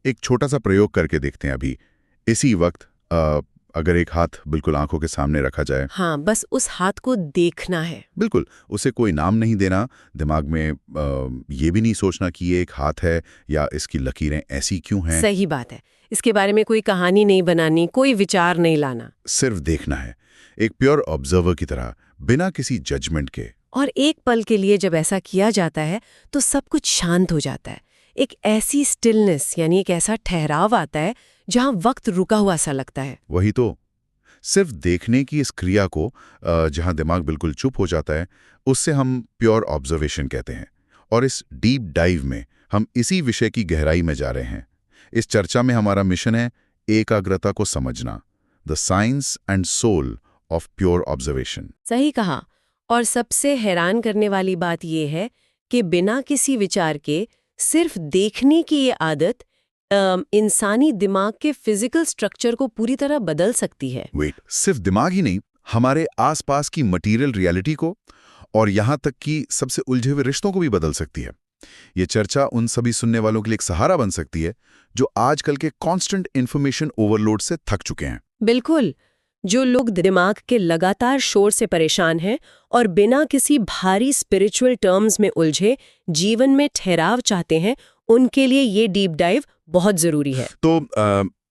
एक छोटा सा प्रयोग करके देखते हैं अभी। इसी वक्त अगर एक हाथ बिल्कुल आंखों के सामने रखा जाए। हाँ, बस उस हाथ को देखना है। बिल्कुल, उसे कोई नाम नहीं देना, दिमाग में ये भी नहीं सोचना कि ये एक हाथ है या इसकी लकीरें ऐसी क्यों हैं। सही बात है। इसके बारे में कोई कहानी नहीं बनानी, कोई विचार नहीं लाना। सिर्फ देखना है, एक प्योर ऑब्जर्वर की तरह, बिना किसी जजमेंट के। और एक पल के लिए जब ऐसा किया जाता है तो सब कुछ शांत हो जाता है। एक ऐसी स्टिलनेस, यानी एक ऐसा ठहराव आता है जहाँ वक्त रुका हुआ सा लगता है। वही तो, सिर्फ देखने की इस क्रिया को जहां दिमाग बिल्कुल चुप हो जाता है, उससे हम प्योर ऑब्जर्वेशन कहते हैं। और इस डीप डाइव में हम इसी विषय की गहराई में जा रहे हैं। इस चर्चा में हमारा मिशन है एकाग्रता को समझना, the science and soul of pure observation. सही कहा। और सबसे हैरान करने वाली बात यह है कि बिना किसी विचार के सिर्फ देखने की ये आदत इंसानी दिमाग के फिजिकल स्ट्रक्चर को पूरी तरह बदल सकती है। सिर्फ दिमाग ही नहीं, हमारे आसपास की मटेरियल रियलिटी को और यहां तक कि सबसे उलझे हुए रिश्तों को भी बदल सकती है। ये चर्चा उन सभी सुनने वालों के लिए एक सहारा बन सकती है जो आजकल के कांस्टेंट इंफॉर्मेशन ओवरलोड से थक चुके हैं। बिल्कुल, जो लोग दिमाग के लगातार शोर से परेशान हैं और बिना किसी भारी स्पिरिचुअल टर्म्स में उलझे जीवन में ठहराव चाहते हैं, उनके लिए ये डीप डाइव बहुत जरूरी है। तो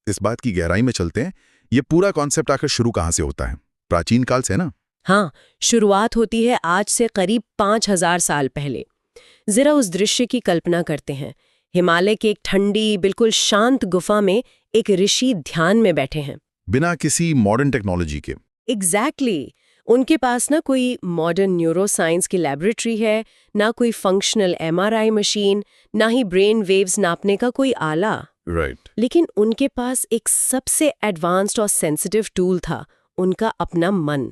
इस बात की गहराई में चलते हैं। ये पूरा कॉन्सेप्ट आखिर शुरू कहाँ से होता है? प्राचीन काल से ना? हाँ, शुरुआत होती है आज से करीब 5000 साल पहले। जरा उस दृश्य की कल्पना करते हैं। हिमालय की एक ठंडी, बिल्कुल शांत गुफा में एक ऋषि ध्यान में बैठे हैं, बिना किसी मॉडर्न टेक्नोलॉजी के। एग्जैक्टली। उनके पास ना कोई मॉडर्न न्यूरोसाइंस की लैबोरेटरी है, ना कोई फंक्शनल MRI मशीन, ना ही ब्रेन वेव्स नापने का कोई आला। राइट। लेकिन उनके पास एक सबसे एडवांस्ड और सेंसिटिव टूल था, उनका अपना मन।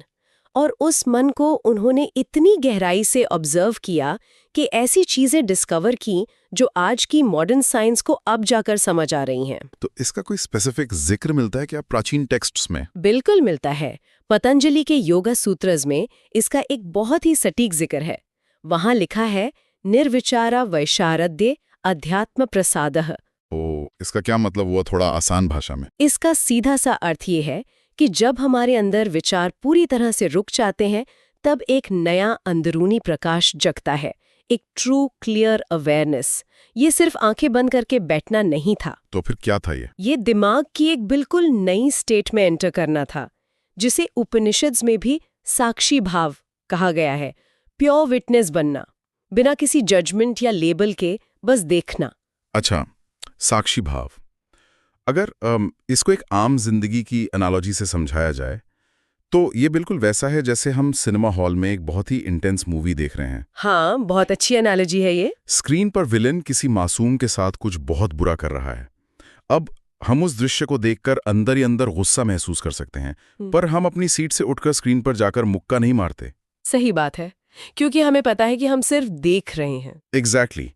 और उस मन को उन्होंने इतनी गहराई से ऑब्जर्व किया कि ऐसी चीजें डिस्कवर की जो आज की मॉडर्न साइंस को अब जाकर समझ आ रही हैं। तो इसका कोई स्पेसिफिक जिक्र मिलता है क्या प्राचीन टेक्स्ट्स में? बिल्कुल मिलता है। पतंजलि के योगा सूत्रज में इसका एक बहुत ही सटीक जिक्र है। वहां लिखा है, निर्विचारा वैशारद्य अध्यात्म प्रसादः। ओ, इसका क्या मतलब हुआ थोड़ा आसान भाषा में? इसका सीधा सा अर्थ ये है कि जब हमारे अंदर विचार पूरी तरह से रुक जाते हैं, तब एक नया अंदरूनी प्रकाश जगता है, एक ट्रू क्लियर अवेयरनेस। ये सिर्फ आंखें बंद करके बैठना नहीं था। तो फिर क्या था ये? ये दिमाग की एक बिल्कुल नई स्टेट में एंटर करना था, जिसे उपनिषद्स में भी साक्षी भाव कहा गया है। प्योर विटनेस बनना, बिना किसी जजमेंट या लेबल के, बस देखना। अच्छा, साक्षी भाव। अगर इसको एक आम जिंदगी की एनालॉजी से समझाया जाए तो ये बिल्कुल वैसा है जैसे हम सिनेमा हॉल में एक बहुत ही इंटेंस मूवी देख रहे हैं। हाँ, बहुत अच्छी एनालॉजी है ये। स्क्रीन पर विलेन किसी मासूम के साथ कुछ बहुत बुरा कर रहा है। अब हम उस दृश्य को देखकर अंदर ही अंदर गुस्सा महसूस कर सकते हैं, पर हम अपनी सीट से उठकर स्क्रीन पर जाकर मुक्का नहीं मारते। सही बात है, क्योंकि हमें पता है कि हम सिर्फ देख रहे हैं। एग्जैक्टली,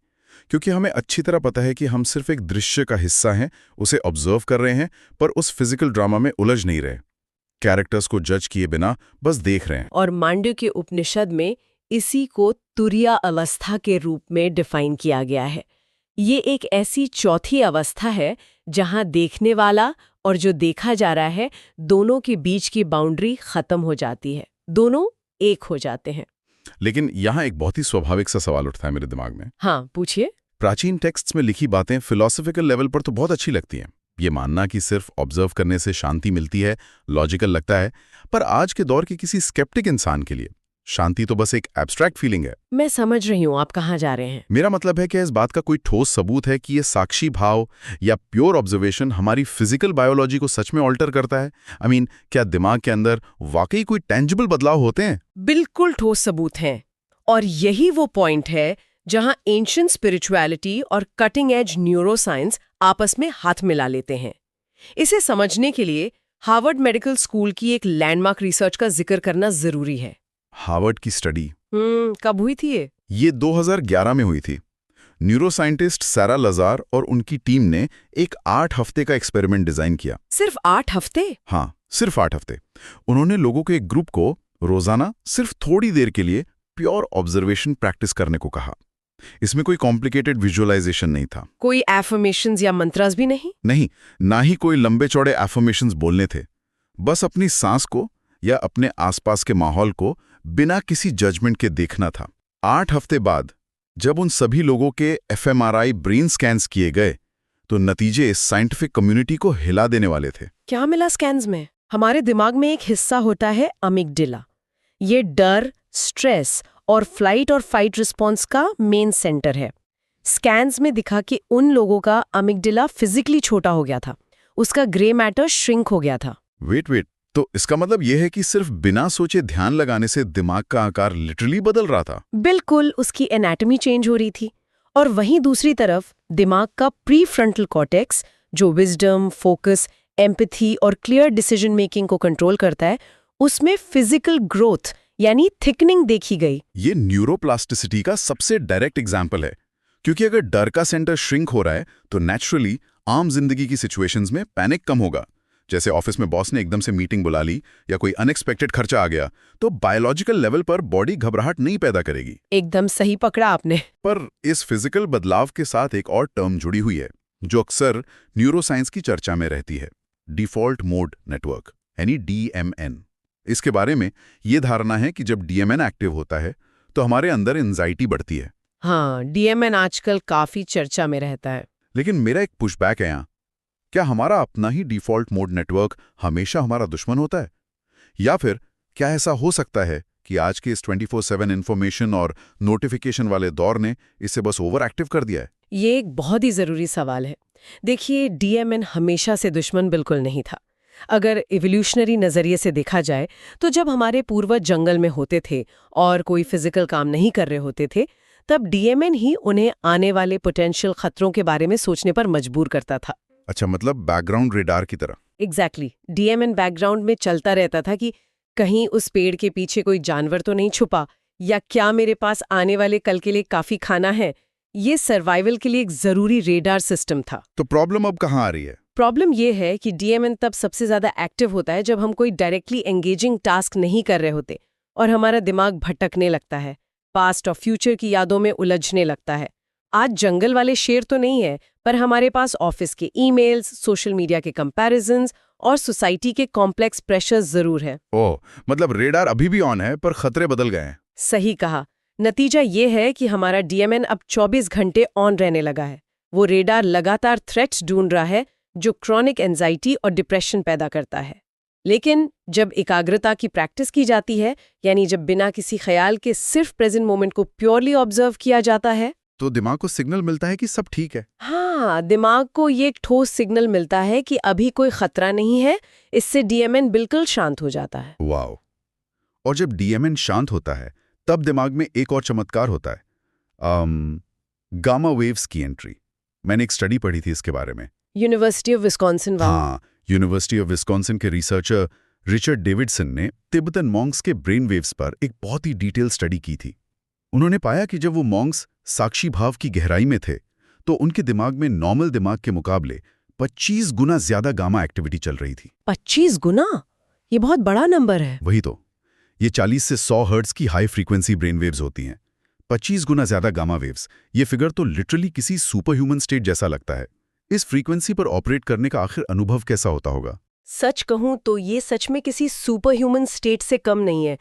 क्योंकि हमें अच्छी तरह पता है कि हम सिर्फ एक दृश्य का हिस्सा हैं, उसे ऑब्जर्व कर रहे हैं, पर उस फिजिकल ड्रामा में उलझ नहीं रहे, कैरेक्टर्स को जज किए बिना बस देख रहे हैं। और मांडव्य के उपनिषद में इसी को तुरिया अवस्था के रूप में डिफाइन किया गया है। ये एक ऐसी चौथी अवस्था है जहां देखने वाला और जो देखा जा रहा है, दोनों के बीच की बाउंड्री खत्म हो जाती है, दोनों एक हो जाते हैं। लेकिन यहाँ एक बहुत ही स्वाभाविक सा सवाल उठता है मेरे दिमाग में। हाँ, पूछिए। प्राचीन टेक्स्ट्स में लिखी बातें फिलॉसफिकल लेवल पर तो बहुत अच्छी लगती हैं। ये मानना कि सिर्फ ऑब्जर्व करने से शांति मिलती है लॉजिकल लगता है, पर आज के दौर के किसी स्केप्टिक इंसान के लिए शांति तो बस एक एब्स्ट्रैक्ट फीलिंग है। मैं समझ रही हूँ आप कहाँ जा रहे हैं। मेरा मतलब है कि इस बात का कोई ठोस सबूत है कि ये साक्षी भाव या प्योर ऑब्जर्वेशन हमारी फिजिकल बायोलॉजी को सच में ऑल्टर करता है? आई मीन, क्या दिमाग के अंदर वाकई कोई टेंजिबल बदलाव होते हैं? बिल्कुल ठोस सबूत हैं। और यही वो पॉइंट है जहां एंशिएंट स्पिरिचुअलिटी और कटिंग एज न्यूरोसाइंस आपस में हाथ मिला लेते हैं। इसे समझने के लिए हार्वर्ड मेडिकल स्कूल की एक लैंडमार्क रिसर्च का जिक्र करना जरूरी है। हार्वर्ड की स्टडी कब हुई थी ये? ये 2011 में हुई थी। न्यूरोसाइंटिस्ट सारा लजार और उनकी टीम ने एक 8 हफ्ते का एक्सपेरिमेंट डिजाइन किया। सिर्फ 8 हफ्ते? हाँ, सिर्फ 8 हफ्ते। उन्होंने लोगों के एक ग्रुप को रोजाना सिर्फ थोड़ी देर के लिए प्योर ऑब्जर्वेशन प्रैक्टिस करने को कहा। इसमें कोई कॉम्प्लिकेटेड विजुअलाइजेशन नहीं था। कोई एफर्मेशंस या मंत्रास भी नहीं? नहीं, ना ही कोई लंबे चौड़े एफर्मेशंस बोलने थे। बस अपनी सांस को या अपने आसपास के माहौल को बिना किसी जजमेंट के देखना था। 8 हफ्ते बाद जब उन सभी लोगों के एफएमआरआई ब्रेन स्कैन्स किए गए तो नतीजे साइंटिफिक कम्युनिटी को हिला देने वाले थे। क्या मिला स्कैन्स में? हमारे दिमाग में एक हिस्सा होता है अमिगडाला। ये डर, स्ट्रेस और फ्लाइट और फाइट रिस्पॉन्स का मेन सेंटर है। स्कैन्स में दिखा कि उन लोगों का अमिगडाला फिजिकली छोटा हो गया था, उसका ग्रे मैटर श्रिंक हो गया था। वेट, तो इसका मतलब यह है कि सिर्फ बिना सोचे ध्यान लगाने से दिमाग का आकार लिटरली बदल रहा था? बिल्कुल, उसकी एनाटॉमी चेंज हो रही थी। और वहीं दूसरी तरफ दिमाग का प्री फ्रंटल कॉर्टेक्स, जो विजडम, फोकस, एम्पैथी और क्लियर डिसीजन मेकिंग को कंट्रोल करता है, उसमें फिजिकल ग्रोथ यानी थिकनिंग देखी गई। ये न्यूरोप्लास्टिसिटी का सबसे डायरेक्ट एग्जाम्पल है, क्योंकि अगर डर का सेंटर श्रिंक हो रहा है तो नेचुरली आम जिंदगी की सिचुएशंस में पैनिक कम होगा। जैसे ऑफिस में बॉस ने एकदम से मीटिंग बुला ली या कोई अनएक्सपेक्टेड खर्चा आ गया, तो बायोलॉजिकल लेवल पर बॉडी घबराहट नहीं पैदा करेगी। एकदम सही पकड़ा आपने। पर इस फिजिकल बदलाव के साथ एक और टर्म जुड़ी हुई है जो अक्सर न्यूरोसाइंस की चर्चा में रहती है, डिफॉल्ट मोड नेटवर्क यानी DMN। इसके बारे में ये धारणा है कि जब DMN एक्टिव होता है तो हमारे अंदर एंजाइटी बढ़ती है। हाँ, DMN आजकल काफी चर्चा में रहता है। लेकिन मेरा एक पुशबैक है यहाँ, क्या हमारा अपना ही डिफॉल्ट मोड नेटवर्क हमेशा हमारा दुश्मन होता है? या फिर क्या ऐसा हो सकता है कि आज के इस 24/7 इन्फॉर्मेशन और नोटिफिकेशन वाले दौर ने इसे बस ओवर एक्टिव कर दिया है? ये एक बहुत ही जरूरी सवाल है। देखिए, DMN हमेशा से दुश्मन बिल्कुल नहीं था। अगर इवोल्यूशनरी नजरिए से देखा जाए तो जब हमारे पूर्वज जंगल में होते थे और कोई फिजिकल काम नहीं कर रहे होते थे, तब DMN ही उन्हें आने वाले पोटेंशियल खतरों के बारे में सोचने पर मजबूर करता था। अच्छा, मतलब बैकग्राउंड रेडार की तरह। एग्जैक्टली, DMN बैकग्राउंड में चलता रहता था कि कहीं उस पेड़ के पीछे कोई जानवर तो नहीं छुपा, या क्या मेरे पास आने वाले कल के लिए काफी खाना है। ये सर्वाइवल के लिए एक जरूरी रेडार सिस्टम था। तो प्रॉब्लम अब कहाँ आ रही है? प्रॉब्लम ये है कि DMN तब सबसे ज्यादा एक्टिव होता है जब हम कोई डायरेक्टली एंगेजिंग टास्क नहीं कर रहे होते और हमारा दिमाग भटकने लगता है, पास्ट और फ्यूचर की यादों में उलझने लगता है। आज जंगल वाले शेर तो नहीं है, पर हमारे पास ऑफिस के ईमेल्स, सोशल मीडिया के कंपैरिजंस और सोसाइटी के कॉम्प्लेक्स प्रेशर्स जरूर है। ओह, मतलब रेडार अभी भी ऑन है पर खतरे बदल गए हैं। सही कहा। नतीजा ये है कि हमारा DMN अब 24 घंटे ऑन रहने लगा है। वो रेडार लगातार थ्रेट्स ढूंढ रहा है जो क्रॉनिक एंजाइटी और डिप्रेशन पैदा करता है। लेकिन जब एकाग्रता की प्रैक्टिस की जाती है, यानी जब बिना किसी ख्याल के सिर्फ प्रेजेंट मोमेंट को प्योरली ऑब्जर्व किया जाता है, तो दिमाग को सिग्नल मिलता है कि सब ठीक है। हाँ, दिमाग को ये एक ठोस सिग्नल मिलता है कि अभी कोई खतरा नहीं है। इससे DMN बिल्कुल शांत हो जाता है। वाओ! और जब DMN शांत होता है तब दिमाग में एक और चमत्कार होता है, गामा वेव्स की एंट्री। मैंने एक स्टडी पढ़ी थी इसके बारे में। University of Wisconsin. हाँ, यूनिवर्सिटी ऑफ विस्कॉन्सिन के रिसर्चर रिचर्ड डेविडसन ने तिब्बतन मॉन्क्स के ब्रेन वेव्स पर एक बहुत ही डिटेल स्टडी की थी। उन्होंने पाया कि जब वो मॉन्क्स साक्षी भाव की गहराई में थे तो उनके दिमाग में नॉर्मल दिमाग के मुकाबले 25 गुना ज्यादा गामा एक्टिविटी चल रही थी। 25 गुना? ये बहुत बड़ा नंबर है। वही तो, ये 40 से 100 हर्ट्ज की हाई फ्रीक्वेंसी ब्रेन वेव्स होती हैं। 25 गुना ज्यादा गामा वेव्स, ये फिगर तो लिटरली किसी सुपर ह्यूमन स्टेट जैसा लगता है। इस फ्रीक्वेंसी पर ऑपरेट करने का आखिर अनुभव कैसा होता होगा? सच कहूं तो ये सच में किसी सुपर ह्यूमन स्टेट से कम नहीं है।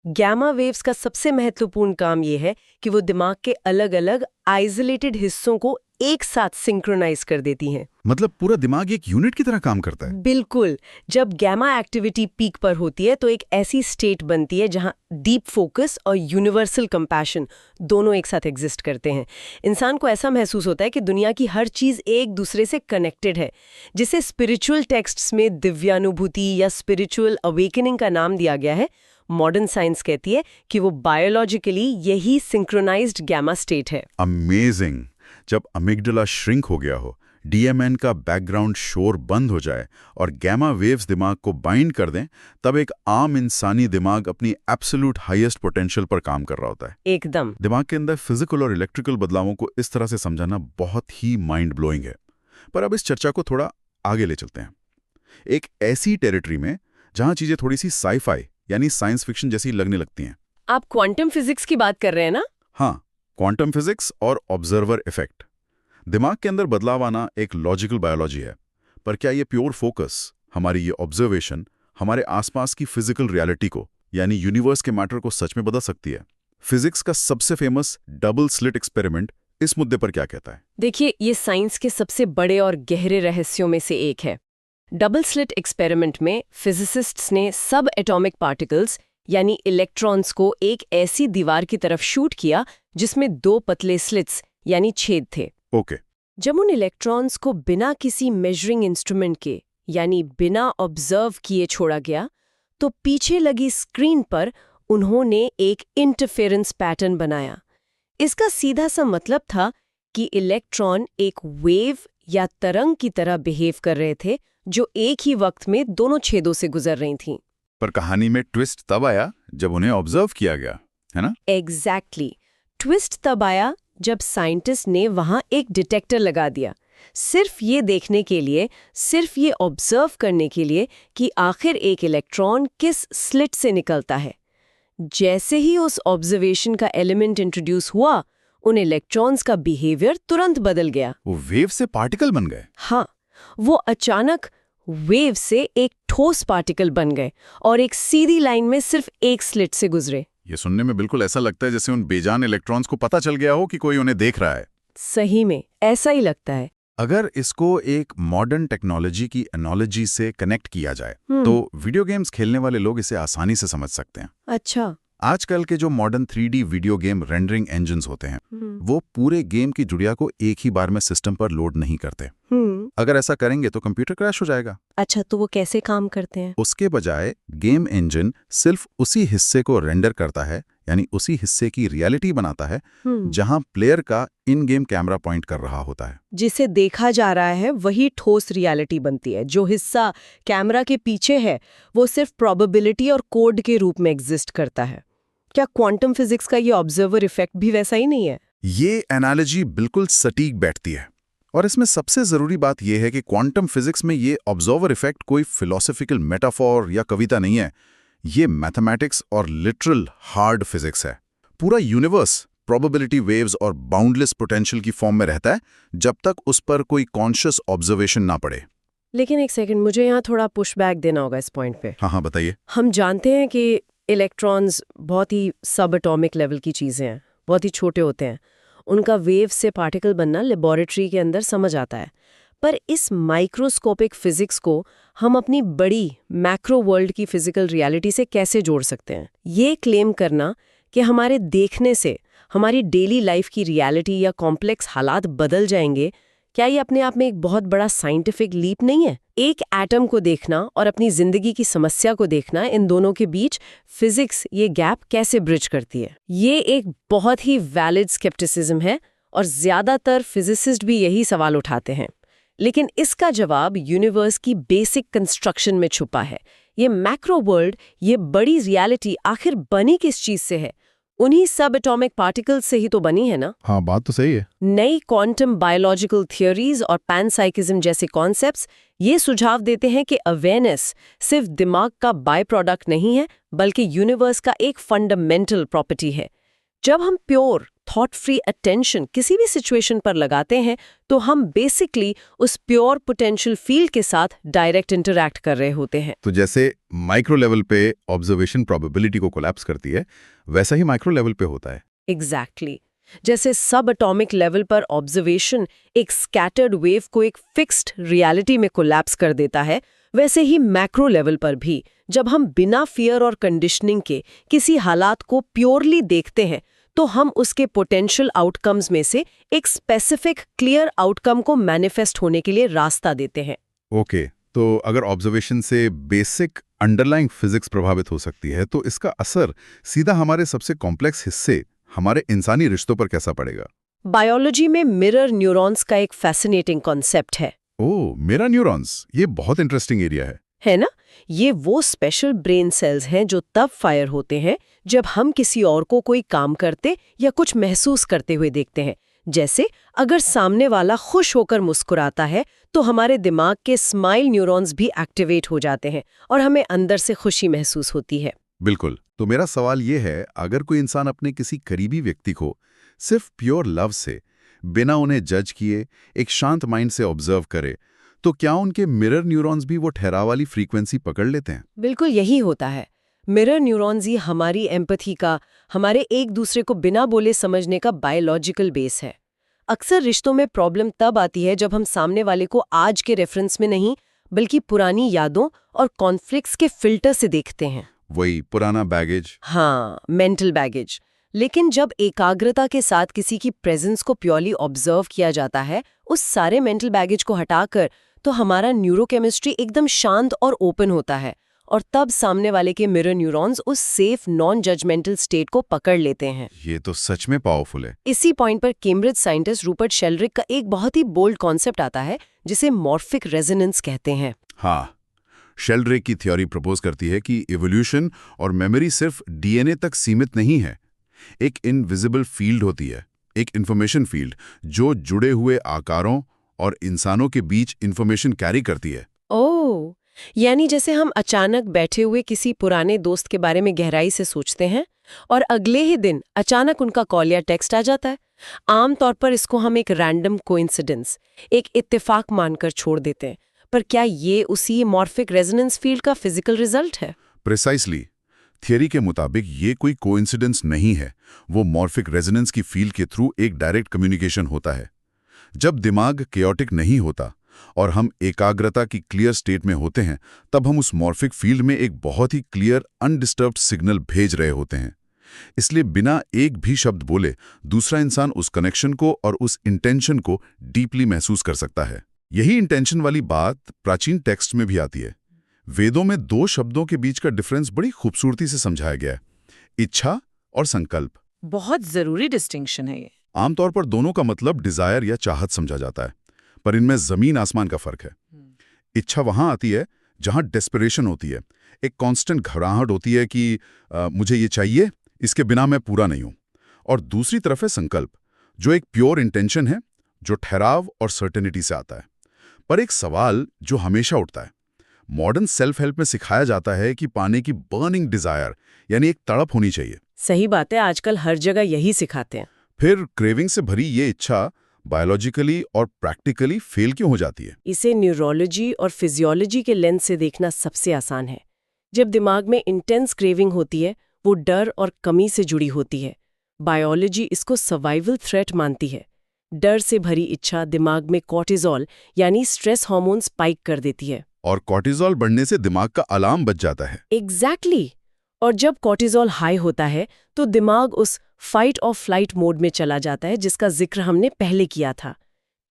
गैमा वेव्स का सबसे महत्वपूर्ण काम ये है कि वो दिमाग के अलग अलग आइसोलेटेड हिस्सों को एक साथ सिंक्रोनाइज कर देती हैं। मतलब पूरा दिमाग एक यूनिट की तरह काम करता है? बिल्कुल। जब गैमा एक्टिविटी पीक पर होती है तो एक ऐसी स्टेट बनती है जहां डीप फोकस और यूनिवर्सल कंपैशन दोनों एक साथ एग्जिस्ट करते हैं। इंसान को ऐसा महसूस होता है कि दुनिया की हर चीज एक दूसरे से कनेक्टेड है, जिसे स्पिरिचुअल टेक्स्ट्स में दिव्यानुभूति या स्पिरिचुअल अवेकनिंग का नाम दिया गया है। मॉडर्न साइंस कहती है कि वो बायोलॉजिकली यही सिंक्रोनाइज्ड गैमा स्टेट है। अमेजिंग! जब अमिगडाला श्रिंक हो गया हो, DMN का बैकग्राउंड शोर बंद हो जाए और गैमा वेव्स दिमाग को बाइंड कर दें, तब एक आम इंसानी दिमाग अपनी एब्सोल्यूट हाईएस्ट पोटेंशियल पर काम कर रहा होता है। एकदम। दिमाग के अंदर फिजिकल और इलेक्ट्रिकल बदलावों को इस तरह से समझाना बहुत ही माइंड ब्लोइंग है। पर अब इस चर्चा को थोड़ा आगे ले चलते हैं, एक ऐसी टेरिटरी में जहां चीजें थोड़ी सी साई-फाई यानी साइंस फिक्शन जैसी लगने लगती हैं। आप क्वांटम फिजिक्स की बात कर रहे हैं ना? हाँ, क्वांटम फिजिक्स और ऑब्जर्वर इफेक्ट। दिमाग के अंदर बदलाव आना एक लॉजिकल बायोलॉजी है, पर क्या ये प्योर फोकस, हमारी ये ऑब्जर्वेशन, हमारे आसपास की फिजिकल रियलिटी को, यानी यूनिवर्स के मैटर को सच में बदल सकती है? फिजिक्स का सबसे फेमस डबल स्लिट एक्सपेरिमेंट इस मुद्दे पर क्या कहता है? देखिए, ये साइंस के सबसे बड़े और गहरे रहस्यों में से एक है। डबल स्लिट एक्सपेरिमेंट में फिजिसिस्ट्स ने सब एटॉमिक पार्टिकल्स यानी इलेक्ट्रॉन्स को एक ऐसी दीवार की तरफ शूट किया जिसमें 2 पतले स्लिट्स यानी छेद थे। ओके। जब उन इलेक्ट्रॉन्स को बिना किसी मेजरिंग इंस्ट्रूमेंट के यानी बिना ऑब्जर्व किए छोड़ा गया, तो पीछे लगी स्क्रीन पर उन्होंने एक इंटरफेरेंस पैटर्न बनाया। इसका सीधा सा मतलब था कि इलेक्ट्रॉन एक वेव या तरंग की तरह बिहेव कर रहे थे जो एक ही वक्त में दोनों छेदों से गुजर रही थीं। पर कहानी में ट्विस्ट तब आया जब उन्हें ऑब्जर्व किया गया, है ना? एग्जैक्टली। ट्विस्ट तब आया जब साइंटिस्ट ने वहां एक डिटेक्टर लगा दिया, सिर्फ ये देखने के लिए, सिर्फ ये ऑब्जर्व करने के लिए कि आखिर एक इलेक्ट्रॉन किस स्लिट से निकलता है। जैसे ही उस ऑब्जर्वेशन का एलिमेंट इंट्रोड्यूस हुआ, उन इलेक्ट्रॉन्स का बिहेवियर तुरंत बदल गया। वो वेव से पार्टिकल बन गए। हाँ, वो अचानक वेव से एक ठोस पार्टिकल बन गए और एक सीधी लाइन में सिर्फ एक स्लिट से गुजरे। ये सुनने में बिल्कुल ऐसा लगता है जैसे उन बेजान इलेक्ट्रॉन्स को पता चल गया हो कि कोई उन्हें देख रहा है। सही में ऐसा ही लगता है। अगर इसको एक मॉडर्न टेक्नोलॉजी की एनालॉजी से कनेक्ट किया जाए तो वीडियो गेम्स खेलने वाले लोग इसे आसानी से समझ सकते हैं। अच्छा। आजकल के जो modern 3D video game rendering engines होते हैं, वो पूरे गेम की जुड़िया को एक ही बार में सिस्टम पर लोड नहीं करते। अगर ऐसा करेंगे तो कंप्यूटर क्रैश हो जाएगा। अच्छा, तो वो कैसे काम करते हैं? उसके बजाय गेम इंजन सिर्फ उसी हिस्से को रेंडर करता है, यानी उसी हिस्से की रियलिटी बनाता है जहां प्लेयर का इन गेम कैमरा पॉइंट कर रहा होता है। जिसे देखा जा रहा है वही ठोस रियलिटी बनती है। जो हिस्सा कैमरा के पीछे है वो सिर्फ प्रोबेबिलिटी और कोड के रूप में एग्जिस्ट करता है। क्या क्वांटम फिजिक्स का ये ऑब्जर्वर इफेक्ट भी वैसा ही नहीं है? ये एनालॉजी बिल्कुल सटीक बैठती है, और इसमें सबसे जरूरी बात यह है कि क्वांटम फिजिक्स में ये ऑब्जर्वर इफेक्ट कोई फिलोसॉफिकल मेटाफोर या कविता नहीं है। ये मैथमेटिक्स और लिटरल हार्ड फिजिक्स है। पूरा यूनिवर्स प्रोबेबिलिटी वेव्स और बाउंडलेस पोटेंशियल की फॉर्म में रहता है जब तक उस पर कोई कॉन्शियस ऑब्जर्वेशन ना पड़े। लेकिन एक सेकंड, मुझे यहाँ थोड़ा पुशबैक देना होगा इस पॉइंट पे। हाँ बताइए। हम जानते हैं कि इलेक्ट्रॉन्स बहुत ही सब एटॉमिक लेवल की चीज़ें हैं, बहुत ही छोटे होते हैं। उनका वेव से पार्टिकल बनना लेबोरेटरी के अंदर समझ आता है, पर इस माइक्रोस्कोपिक फिजिक्स को हम अपनी बड़ी मैक्रो वर्ल्ड की फिजिकल रियलिटी से कैसे जोड़ सकते हैं? ये क्लेम करना कि हमारे देखने से हमारी डेली लाइफ की रियलिटी या कॉम्प्लेक्स हालात बदल जाएंगे, क्या ये अपने आप में एक बहुत बड़ा साइंटिफिक लीप नहीं है? एक एटम को देखना और अपनी जिंदगी की समस्या को देखना, इन दोनों के बीच फिजिक्स ये गैप कैसे ब्रिज करती है? ये एक बहुत ही वैलिड स्केप्टिसिज्म है और ज्यादातर फिजिसिस्ट भी यही सवाल उठाते हैं। लेकिन इसका जवाब यूनिवर्स की बेसिक कंस्ट्रक्शन में छुपा है। ये मैक्रो वर्ल्ड, ये बड़ी रियलिटी आखिर बनी किस चीज से है? उन्हीं सब एटॉमिक पार्टिकल्स से ही तो बनी है ना? हाँ, बात तो सही है। नई क्वांटम बायोलॉजिकल थियोरीज और पैनसाइकिज्म जैसे कॉन्सेप्ट्स ये सुझाव देते हैं कि अवेयरनेस सिर्फ दिमाग का बाय प्रोडक्ट नहीं है, बल्कि यूनिवर्स का एक फंडामेंटल प्रॉपर्टी है। जब हम प्योर थॉट फ्री अटेंशन किसी भी सिचुएशन पर लगाते हैं तो हम बेसिकली उस प्योर पोटेंशियल फील्ड के साथ डायरेक्ट इंटरैक्ट कर रहे होते हैं। तो जैसे माइक्रो लेवल पे ऑब्जर्वेशन प्रोबेबिलिटी को कोलैप्स करती है, वैसा ही माइक्रो लेवल पे होता है। एग्जैक्टली। जैसे सब एटॉमिक लेवल पर ऑब्जर्वेशन एक स्कैटर्ड वेव को एक फिक्स्ड रियलिटी में कोलैप्स कर देता है, वैसे ही मैक्रो लेवल पर भी जब हम बिना फियर और कंडीशनिंग के किसी हालात को प्योरली देखते हैं तो हम उसके पोटेंशियल आउटकम्स में से एक स्पेसिफिक क्लियर आउटकम को मैनिफेस्ट होने के लिए रास्ता देते हैं। ओके, तो अगर ऑब्जर्वेशन से बेसिक अंडरलाइंग फिजिक्स प्रभावित हो सकती है, तो इसका असर सीधा हमारे सबसे कॉम्प्लेक्स हिस्से, हमारे इंसानी रिश्तों पर कैसा पड़ेगा? बायोलॉजी में मिरर न्यूरॉन्स का एक फैसिनेटिंग कॉन्सेप्ट है। ओह, मिरर न्यूरॉन्स, ये बहुत इंटरेस्टिंग एरिया है ना? ये वो स्पेशल ब्रेन सेल्स हैं जो तब फायर होते हैं जब हम किसी और को कोई काम करते या कुछ महसूस करते हुए देखते हैं। जैसे अगर सामने वाला खुश होकर मुस्कुराता है तो हमारे दिमाग के स्माइल न्यूरॉन्स भी एक्टिवेट हो जाते हैं और हमें अंदर से खुशी महसूस होती है। बिल्कुल। तो मेरा सवाल ये है, अगर कोई इंसान अपने किसी करीबी व्यक्ति को सिर्फ प्योर लव से, बिना उन्हें जज किए, एक शांत माइंड से ऑब्जर्व करे, तो क्या उनके मिरर न्यूरॉन्स भी वो ठहराव वाली फ्रीक्वेंसी पकड़ लेते हैं? बिल्कुल यही होता है। मिरर न्यूरॉन्स ही हमारी एम्पैथी का, हमारे एक दूसरे को बिना बोले समझने का बायोलॉजिकल बेस है। अक्सर रिश्तों में प्रॉब्लम तब आती है जब हम सामने वाले को आज के रेफरेंस में नहीं, बल्कि पुरानी यादों और कॉन्फ्लिक्ट्स के फिल्टर से देखते हैं। वही पुराना बैगेज। हाँ, मेंटल बैगेज। लेकिन जब एकाग्रता के साथ किसी की प्रेजेंस को प्योरली ऑब्जर्व किया जाता है, उस सारे मेंटल बैगेज को हटाकर, तो हमारा न्यूरोकेमिस्ट्री एकदम शांत और ओपन होता है, और तब सामने वाले के मिरर न्यूरॉन्स उस सेफ नॉन जजमेंटल स्टेट को पकड़ लेते हैं। ये तो सच में पावरफुल है। इसी पॉइंट पर कैम्ब्रिज साइंटिस्ट रूपर्ट शेल्ड्रिक का एक बहुत ही बोल्ड कॉन्सेप्ट आता है, जिसे मॉर्फिक रेजोनेंस कहते हैं। हाँ, शेल्ड्रिक की थ्योरी प्रपोज करती है कि इवोल्यूशन और मेमोरी सिर्फ डीएनए तक सीमित नहीं है। एक इनविजिबल फील्ड होती है, एक इंफॉर्मेशन फील्ड, जो जुड़े हुए आकारों और इंसानों के बीच इंफॉर्मेशन कैरी करती है। ओह, यानी जैसे हम अचानक बैठे हुए किसी पुराने दोस्त के बारे में गहराई से सोचते हैं, और अगले ही दिन अचानक उनका कॉल या टेक्स्ट आ जाता है। आमतौर पर इसको हम एक रैंडम कोइंसिडेंस, एक इत्तेफाक मानकर छोड़ देते हैं, पर क्या ये उसी मॉर्फिक रेजोनेंस फील्ड का फिजिकल रिजल्ट है? प्रिसाइसली। थियरी के मुताबिक ये कोई कोइंसिडेंस नहीं है, वो मॉर्फिक रेजोनेंस की फील्ड के थ्रू एक डायरेक्ट कम्युनिकेशन होता है। जब दिमाग केओटिक नहीं होता और हम एकाग्रता की क्लियर स्टेट में होते हैं, तब हम उस मॉर्फिक फील्ड में एक बहुत ही क्लियर अनडिस्टर्ब्ड सिग्नल भेज रहे होते हैं। इसलिए बिना एक भी शब्द बोले दूसरा इंसान उस कनेक्शन को और उस इंटेंशन को डीपली महसूस कर सकता है। यही इंटेंशन वाली बात प्राचीन टेक्स्ट में भी आती है। वेदों में दो शब्दों के बीच का डिफरेंस बड़ी खूबसूरती से समझाया गया है, इच्छा और संकल्प। बहुत जरूरी डिस्टिंक्शन है ये। आमतौर पर दोनों का मतलब डिजायर या चाहत समझा जाता है, पर इनमें जमीन आसमान का फर्क है। इच्छा वहां आती है जहां डेस्परेशन होती है, एक कांस्टेंट घबराहट होती है कि मुझे ये चाहिए, इसके बिना मैं पूरा नहीं हूं। और दूसरी तरफ है संकल्प, जो एक प्योर इंटेंशन है, जो ठहराव और सर्टेनिटी से आता है। पर एक सवाल जो हमेशा उठता है, मॉडर्न सेल्फ हेल्प में सिखाया जाता है कि पाने की बर्निंग डिजायर, यानी एक तड़प होनी चाहिए। सही बात है, आजकल हर जगह यही सिखाते हैं। फिर क्रेविंग से भरी ये इच्छा बायोलॉजिकली और प्रैक्टिकली फेल क्यों हो जाती है? इसे न्यूरोलॉजी और फिजियोलॉजी के लेंस से देखना सबसे आसान है। जब दिमाग में इंटेंस क्रेविंग होती है, वो डर और कमी से जुड़ी होती है। बायोलॉजी इसको सर्वाइवल थ्रेट मानती है। डर से भरी इच्छा दिमाग में कॉर्टिजोल यानी स्ट्रेस हार्मोन स्पाइक कर देती है, और कॉर्टिजोल बढ़ने से दिमाग का अलार्म बज जाता है। एग्जैक्टली। और जब कॉर्टिजोल हाई होता है तो दिमाग उस फाइट और फ्लाइट मोड में चला जाता है, जिसका जिक्र हमने पहले किया था।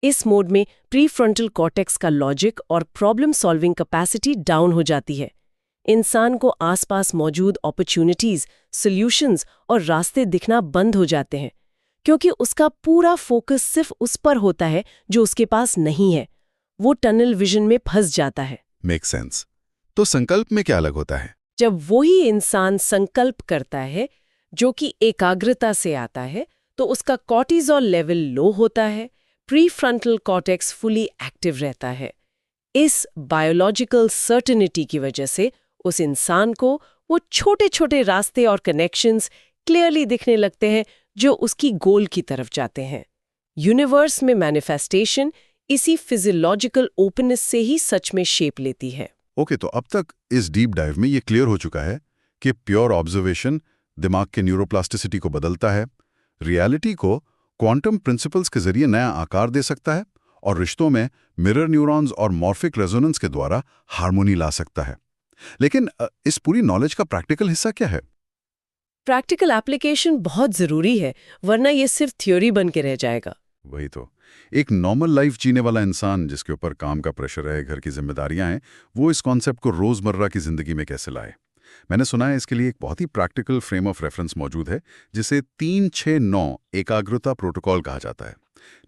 इस मोड में प्रीफ्रंटल कॉर्टेक्स का लॉजिक और प्रॉब्लम सॉल्विंग कैपेसिटी डाउन हो जाती है। इंसान को आसपास मौजूद अपॉर्चुनिटीज, सॉल्यूशंस और रास्ते दिखना बंद हो जाते हैं, क्योंकि उसका पूरा फोकस सिर्फ उस पर होता है जो उसके पास नहीं है। वो टनल विजन में फंस जाता है। Make sense. तो संकल्प में क्या अलग होता है? जब वही इंसान संकल्प करता है जो कि एकाग्रता से आता है, तो उसका कॉर्टिजोल लेवल लो होता है, प्रीफ्रंटल कॉर्टेक्स फुली एक्टिव रहता है। इस बायोलॉजिकल सर्टेनिटी की वजह से उस इंसान को वो छोटे छोटे रास्ते और कनेक्शंस क्लियरली दिखने लगते हैं जो उसकी गोल की तरफ जाते हैं। यूनिवर्स में मैनिफेस्टेशन इसी फिजियोलॉजिकल ओपननेस से ही सच में शेप लेती है। ओके, तो अब तक इस डीप डाइव में ये क्लियर हो चुका है कि प्योर ऑब्जर्वेशन दिमाग के न्यूरोप्लास्टिसिटी को बदलता है, रियलिटी को क्वांटम प्रिंसिपल्स के जरिए नया आकार दे सकता है, और रिश्तों में मिरर न्यूरॉन्स और मॉर्फिक रेजोनेंस के द्वारा हार्मोनी ला सकता है। लेकिन इस पूरी नॉलेज का प्रैक्टिकल हिस्सा क्या है? प्रैक्टिकल एप्लीकेशन बहुत जरूरी है, वरना ये सिर्फ थ्योरी बन के रह जाएगा। वही तो, एक नॉर्मल लाइफ जीने वाला इंसान जिसके ऊपर काम का प्रेशर है, घर की जिम्मेदारियां हैं, वो इस कॉन्सेप्ट को रोजमर्रा की जिंदगी में कैसे लाए? मैंने सुना है इसके लिए एक बहुत ही प्रैक्टिकल फ्रेम ऑफ रेफरेंस मौजूद है, जिसे 369 एकाग्रता प्रोटोकॉल कहा जाता है।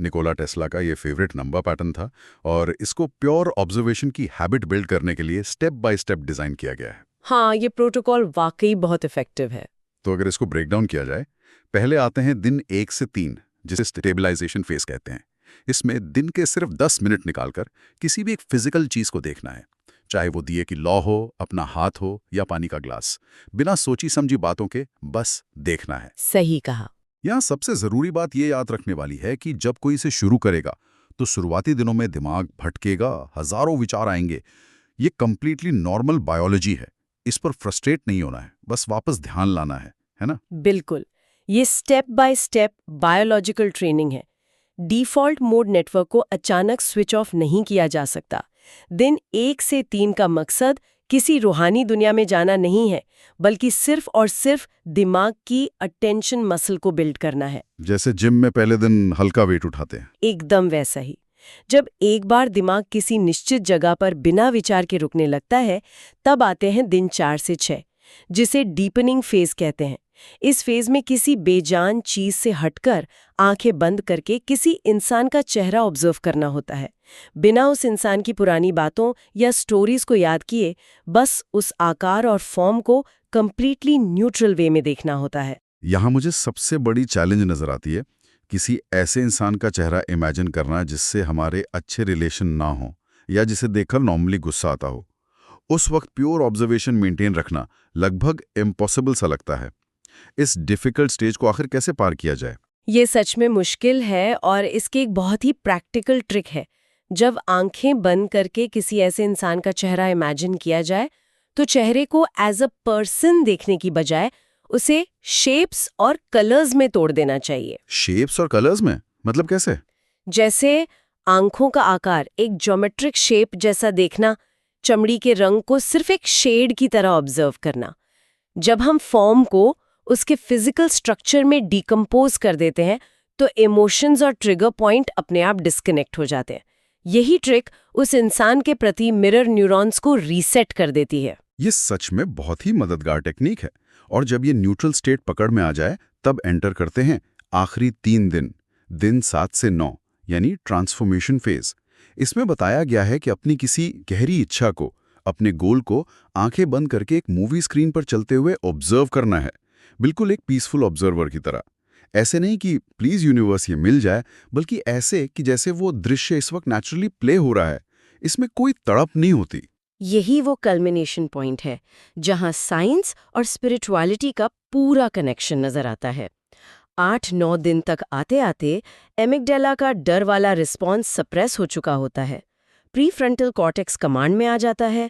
निकोला टेस्ला का ये फेवरेट नंबर पैटर्न था, और इसको प्योर ऑब्जर्वेशन की हैबिट बिल्ड करने के लिए स्टेप बाय स्टेप डिजाइन किया गया है। हाँ, ये प्रोटोकॉल वाकई बहुत इफेक्टिव है। तो अगर इसको ब्रेक डाउन किया जाए, पहले आते हैं दिन 1 से 3, जिसे स्टेबलाइजेशन फेज कहते हैं। इसमें दिन के सिर्फ 10 मिनट निकालकर किसी भी एक फिजिकल चीज को देखना है, चाहे वो दिए की लौ हो, अपना हाथ हो या पानी का ग्लास। बिना सोची समझी बातों के बस देखना है। सही कहा। यहाँ सबसे ज़रूरी बात ये याद रखने वाली है कि जब कोई इसे शुरू करेगा तो शुरुआती दिनों में दिमाग भटकेगा, हज़ारों विचार आएंगे। ये कंप्लीटली नॉर्मल बायोलॉजी है। इस पर फ्रस्ट्रेट नहीं होना है, बस वापस ध्यान लाना है ना? बिल्कुल, ये step by step biological training है। डिफ़ॉल्ट मोड नेटवर्क को अचानक स्विच ऑफ नहीं किया जा सकता। दिन 1 से 3 का मकसद किसी रूहानी दुनिया में जाना नहीं है, बल्कि सिर्फ और सिर्फ दिमाग की अटेंशन मसल को बिल्ड करना है। जैसे जिम में पहले दिन हल्का वेट उठाते हैं। एकदम वैसा ही। जब एक बार दिमाग किसी निश्चित जगह पर बिना विचार के रुकने लगता है, तब आते हैं दिन 4 से 6, जिसे डीपनिंग फेज कहते हैं। इस फेज में किसी बेजान चीज से हटकर आंखें बंद करके किसी इंसान का चेहरा ऑब्जर्व करना होता है, बिना उस इंसान की पुरानी बातों या स्टोरीज को याद किए, बस उस आकार और फॉर्म को कंप्लीटली न्यूट्रल वे में देखना होता है। यहाँ मुझे सबसे बड़ी चैलेंज नजर आती है किसी ऐसे इंसान का चेहरा इमेजिन करना जिससे हमारे अच्छे रिलेशन ना हो या जिसे देखकर नॉर्मली गुस्सा आता हो। उस वक्त प्योर ऑब्जर्वेशन मेंटेन रखना लगभग इम्पॉसिबल सा लगता है। इस डिफिकल्ट स्टेज को आखिर कैसे पार किया जाए? ये सच में मुश्किल है और इसकी एक बहुत ही प्रैक्टिकल ट्रिक है। जब आंखें बंद करके किसी ऐसे इंसान का चेहरा इमेजिन किया जाए, तो चेहरे को एज अ पर्सन देखने की बजाय उसे शेप्स और कलर्स में तोड़ देना चाहिए। शेप्स और कलर्स में? मतलब कैसे? जैसे आंखों का आकार एक ज्योमेट्रिक शेप जैसा देखना, चमड़ी के रंग को सिर्फ एक शेड की तरह ऑब्जर्व करना। जब हम फॉर्म को उसके फिजिकल स्ट्रक्चर में डिकम्पोज कर देते हैं, तो इमोशंस और ट्रिगर पॉइंट अपने आप डिस्कनेक्ट हो जाते हैं। यही ट्रिक उस इंसान के प्रति मिरर न्यूरॉन्स को रीसेट कर देती है। ये सच में बहुत ही मददगार टेक्निक है। और जब ये न्यूट्रल स्टेट पकड़ में आ जाए, तब एंटर करते हैं आखिरी 3 दिन 7 से 9, यानी ट्रांसफॉर्मेशन फेज। इसमें बताया गया है कि अपनी किसी गहरी इच्छा को, अपने गोल को आंखें बंद करके एक मूवी स्क्रीन पर चलते हुए ऑब्जर्व करना है, बिल्कुल एक पीसफुल ऑब्जर्वर की तरह। ऐसे नहीं कि प्लीज यूनिवर्स ये मिल जाए, बल्कि ऐसे कि जैसे वो दृश्य इस वक्त नेचुरली प्ले हो रहा है। इसमें कोई तड़प नहीं होती। यही वो कल्मिनेशन पॉइंट है जहां साइंस और स्पिरिचुअलिटी का पूरा कनेक्शन नजर आता है। 8-9 दिन तक आते आते एमिगडाला का डर वाला रिस्पॉन्स सप्रेस हो चुका होता है। प्रीफ्रंटल कॉर्टेक्स कमांड में आ जाता है।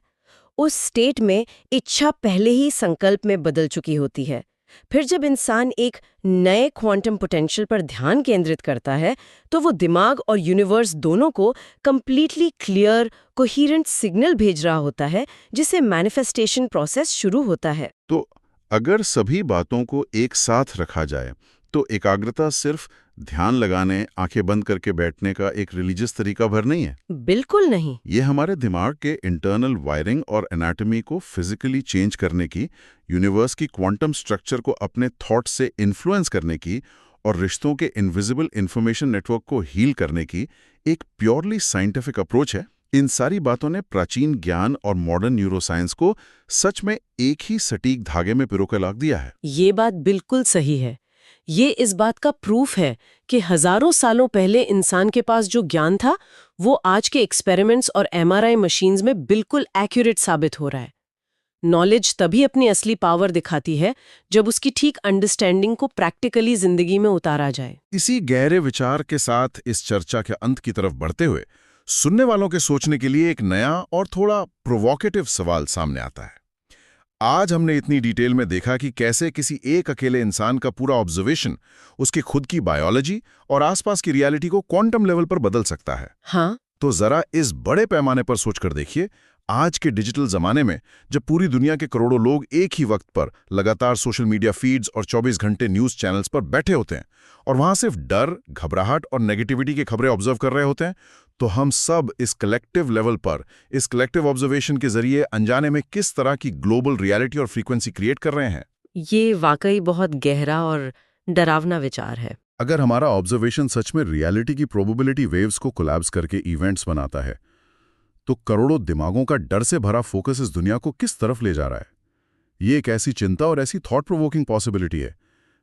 उस स्टेट में इच्छा पहले ही संकल्प में बदल चुकी होती है। फिर जब इंसान एक नए क्वांटम पोटेंशियल पर ध्यान केंद्रित करता है, तो वो दिमाग और यूनिवर्स दोनों को कंप्लीटली क्लियर, कोहेरेंट सिग्नल भेज रहा होता है, जिससे मैनिफेस्टेशन प्रोसेस शुरू होता है। तो अगर सभी बातों को एक साथ रखा जाए, तो एकाग्रता सिर्फ ध्यान लगाने, आंखें बंद करके बैठने का एक रिलीजियस तरीका भर नहीं है। बिल्कुल नहीं। ये हमारे दिमाग के इंटरनल वायरिंग और एनाटॉमी को फिजिकली चेंज करने की, यूनिवर्स की क्वांटम स्ट्रक्चर को अपने थॉट से इन्फ्लुएंस करने की और रिश्तों के इनविजिबल इंफॉर्मेशन नेटवर्क को हील करने की एक प्योरली साइंटिफिक अप्रोच है। इन सारी बातों ने प्राचीन ज्ञान और मॉडर्न न्यूरोसाइंस को सच में एक ही सटीक धागे में पिरोकर लाक दिया है। ये बात बिल्कुल सही है। ये इस बात का प्रूफ है कि हजारों सालों पहले इंसान के पास जो ज्ञान था, वो आज के एक्सपेरिमेंट्स और एमआरआई मशीन्स में बिल्कुल एक्यूरेट साबित हो रहा है। नॉलेज तभी अपनी असली पावर दिखाती है जब उसकी ठीक अंडरस्टैंडिंग को प्रैक्टिकली जिंदगी में उतारा जाए। इसी गहरे विचार के साथ इस चर्चा के अंत की तरफ बढ़ते हुए सुनने वालों के सोचने के लिए एक नया और थोड़ा प्रोवोकेटिव सवाल सामने आता है। आज हमने इतनी डिटेल में देखा कि कैसे किसी एक अकेले इंसान का पूरा ऑब्जर्वेशन उसकी खुद की बायोलॉजी और आसपास की रियलिटी को क्वांटम लेवल पर बदल सकता है। हाँ, तो जरा इस बड़े पैमाने पर सोचकर देखिए, आज के डिजिटल जमाने में जब पूरी दुनिया के करोड़ों लोग एक ही वक्त पर लगातार सोशल मीडिया फीड्स और 24 घंटे न्यूज चैनल्स पर बैठे होते हैं और वहां सिर्फ डर, घबराहट और नेगेटिविटी की खबरें ऑब्जर्व कर रहे होते हैं, तो हम सब इस कलेक्टिव लेवल पर, इस कलेक्टिव ऑब्जर्वेशन के जरिए अनजाने में किस तरह की ग्लोबल रियलिटी और फ्रीक्वेंसी क्रिएट कर रहे हैं। ये वाकई बहुत गहरा और डरावना विचार है। अगर हमारा ऑब्जर्वेशन सच में रियलिटी की प्रोबेबिलिटी वेव्स को कोलैप्स करके इवेंट्स बनाता है, तो करोड़ों दिमागों का डर से भरा फोकस इस दुनिया को किस तरफ ले जा रहा है? ये एक ऐसी चिंता और ऐसी थॉट प्रोवोकिंग पॉसिबिलिटी है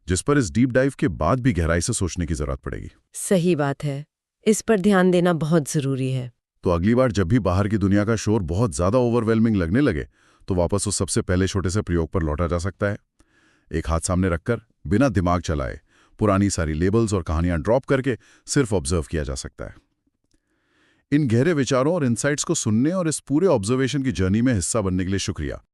जिस पर इस डीप डाइव के बाद भी गहराई से सोचने की जरूरत पड़ेगी। सही बात है, इस पर ध्यान देना बहुत जरूरी है। तो अगली बार जब भी बाहर की दुनिया का शोर बहुत ज्यादा ओवरवेलमिंग लगने लगे, तो वापस उस सबसे पहले छोटे से प्रयोग पर लौटा जा सकता है। एक हाथ सामने रखकर, बिना दिमाग चलाए, पुरानी सारी लेबल्स और कहानियां ड्रॉप करके सिर्फ ऑब्जर्व किया जा सकता है। इन गहरे विचारों और इनसाइट्स को सुनने और इस पूरे ऑब्जर्वेशन की जर्नी में हिस्सा बनने के लिए शुक्रिया।